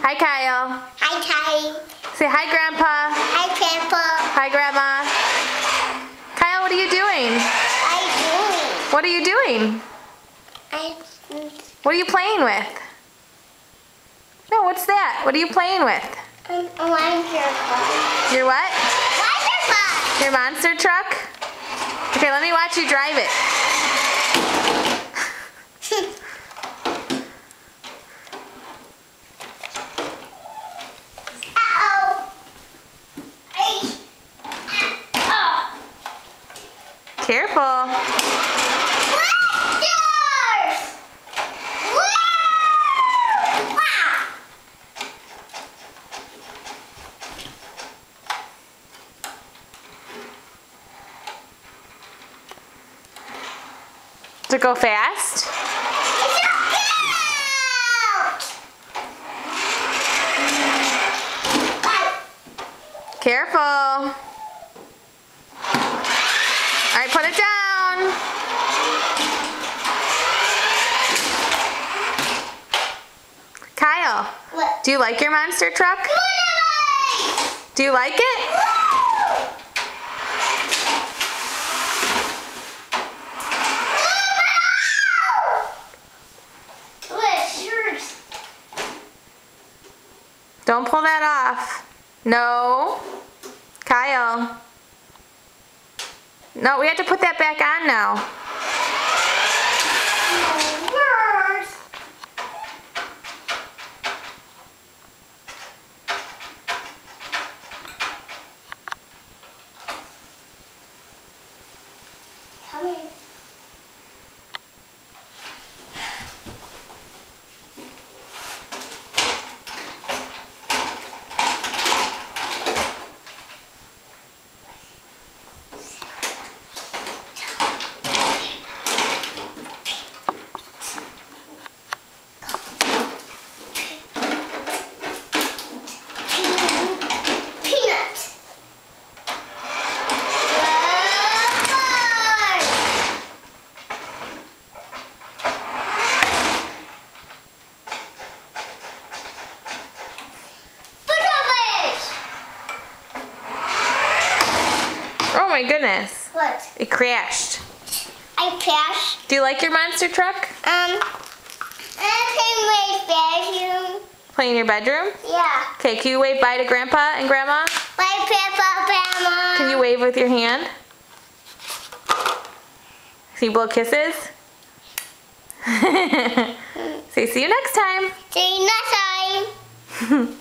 Hi, Kyle. Hi, Ty. Say hi, Grandpa. Hi, Grandpa. Hi, Grandma. Kyle, what are you doing? What are you doing? What are you playing with? No, what's that? What are you playing with? Your what? Your monster truck? Okay, let me watch you drive it. Careful. Does it go fast? Careful. All right, put it down. Kyle, What? do you like your monster truck? Do you like it? Don't pull that off. No. Kyle. No, we have to put that back on now. Come here. Oh my goodness. What? It crashed. I crashed. Do you like your monster truck? I can make bedroom. Play in your bedroom? Yeah. Okay, can you wave bye to Grandpa and Grandma? Bye, Grandpa, Grandma. Can you wave with your hand? Can you blow kisses? Say see you next time. See you next time.